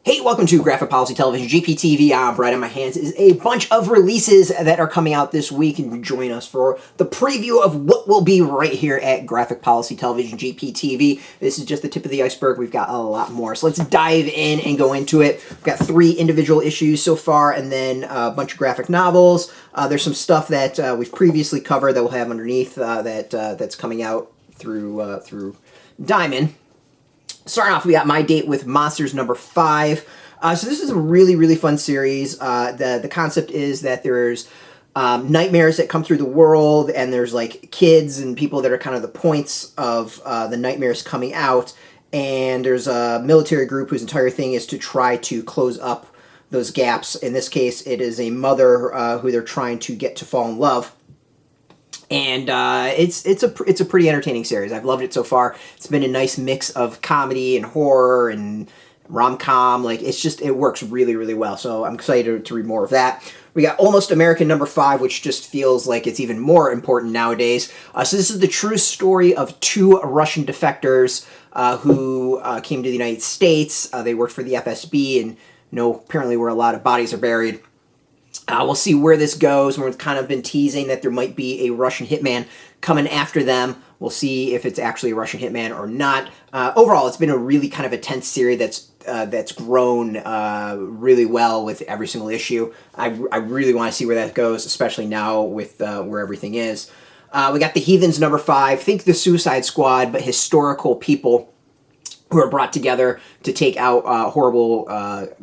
Hey, welcome to Graphic Policy Television, GPTV. Right in my hands is a bunch of releases that are coming out this week, and join us for the preview of what will be right here at Graphic Policy Television, GPTV. This is just the tip of the iceberg. We've got a lot more, so let's dive in and go into it. We've got 3 individual issues so far, and then a bunch of graphic novels. There's some stuff that we've previously covered that we'll have underneath that's coming out through Diamond. Starting off, we got My Date with Monsters number 5. So this is a really, really fun series. The concept is that there's nightmares that come through the world, and there's like kids and people that are kind of the points of the nightmares coming out. And there's a military group whose entire thing is to try to close up those gaps. In this case, it is a mother who they're trying to get to fall in love. And it's a pretty entertaining series. I've loved it so far. It's been a nice mix of comedy and horror and rom-com. Like, it works really, really well. So I'm excited to read more of that. We got Almost American number 5, which just feels like it's even more important nowadays. So this is the true story of 2 Russian defectors who came to the United States. They worked for the FSB and know apparently where a lot of bodies are buried. We'll see where this goes. We've kind of been teasing that there might be a Russian hitman coming after them. We'll see if it's actually a Russian hitman or not. Overall, it's been a really kind of a tense series that's grown really well with every single issue. I really want to see where that goes, especially now with where everything is. We got the Heathens number 5. Think the Suicide Squad, but historical people who are brought together to take out horrible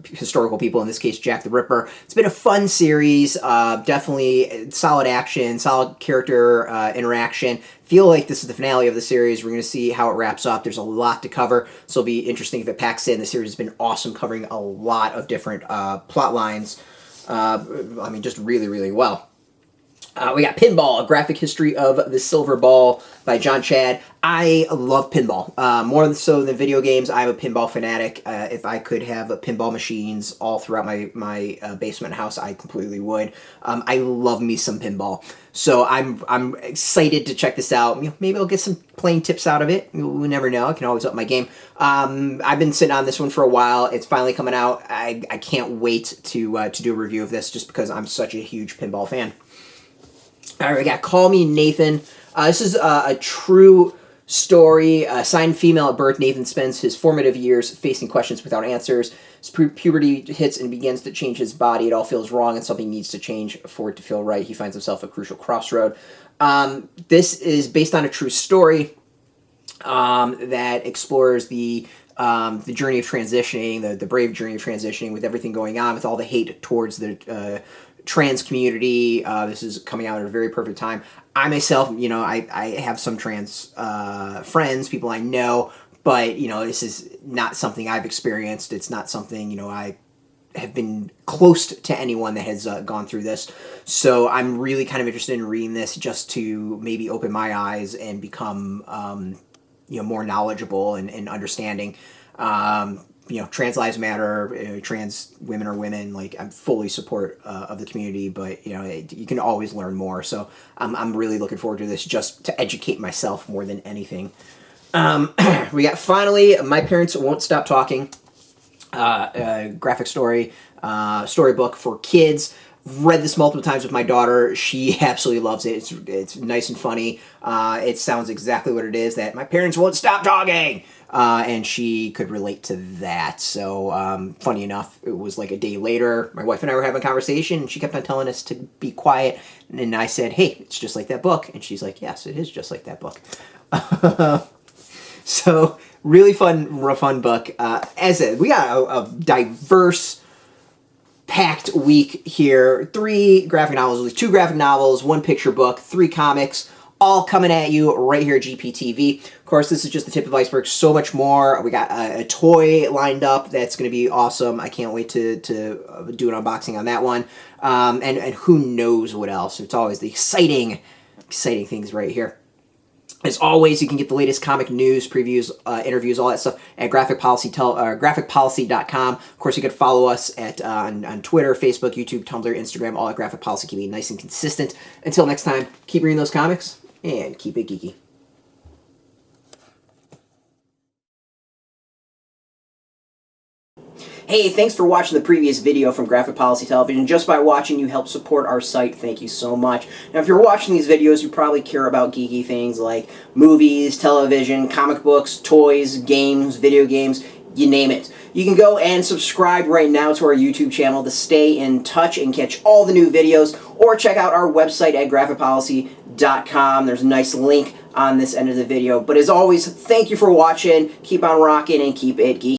historical people, in this case, Jack the Ripper. It's been a fun series, definitely solid action, solid character interaction. Feel like this is the finale of the series. We're going to see how it wraps up. There's a lot to cover, so it'll be interesting if it packs in. The series has been awesome, covering a lot of different plot lines. I mean, just really, really well. We got Pinball, A Graphic History of the Silver Ball by John Chad. I love pinball. More so than video games, I'm a pinball fanatic. If I could have pinball machines all throughout my basement house, I completely would. I love me some pinball. So I'm excited to check this out. Maybe I'll get some playing tips out of it. We never know. I can always up my game. I've been sitting on this one for a while. It's finally coming out. I can't wait to do a review of this just because I'm such a huge pinball fan. All right, we got Call Me Nathan. This is a true story. Assigned female at birth, Nathan spends his formative years facing questions without answers. As puberty hits and begins to change his body, it all feels wrong and something needs to change for it to feel right. He finds himself at a crucial crossroad. This is based on a true story that explores the journey of transitioning, the brave journey of transitioning with everything going on, with all the hate towards the trans community. This is coming out at a very perfect time. I myself, I have some trans friends, people I know, but, this is not something I've experienced. It's not something, I have been close to anyone that has gone through this. So I'm really kind of interested in reading this just to maybe open my eyes and become, more knowledgeable and understanding. Trans lives matter, trans women are women. Like, I'm fully support of the community, but, you can always learn more. So I'm really looking forward to this just to educate myself more than anything. We got, finally, My Parents Won't Stop Talking, a graphic story, storybook for kids. Read this multiple times with my daughter. She absolutely loves it. It's nice and funny. It sounds exactly what it is, that my parents won't stop talking. And she could relate to that. So, funny enough, it was like a day later, my wife and I were having a conversation, and she kept on telling us to be quiet. And I said, hey, it's just like that book. And she's like, yes, it is just like that book. So, really fun book. As I said, we got a diverse, packed week here. 3 graphic novels, 2 graphic novels, 1 picture book, 3 comics, all coming at you right here at GPTV. Of course, this is just the tip of the iceberg. So much more. We got a toy lined up that's going to be awesome. I can't wait to do an unboxing on that one. And who knows what else. It's always the exciting things right here. As always, you can get the latest comic news, previews, interviews, all that stuff at graphicpolicy.com. Of course, you can follow us at on Twitter, Facebook, YouTube, Tumblr, Instagram, all at Graphic Policy, keeping it nice and consistent. Until next time, keep reading those comics and keep it geeky. Hey, thanks for watching the previous video from Graphic Policy Television. Just by watching, you help support our site. Thank you so much. Now, if you're watching these videos, you probably care about geeky things like movies, television, comic books, toys, games, video games, you name it. You can go and subscribe right now to our YouTube channel to stay in touch and catch all the new videos, or check out our website at graphicpolicy.com. There's a nice link on this end of the video. But as always, thank you for watching. Keep on rocking and keep it geeky.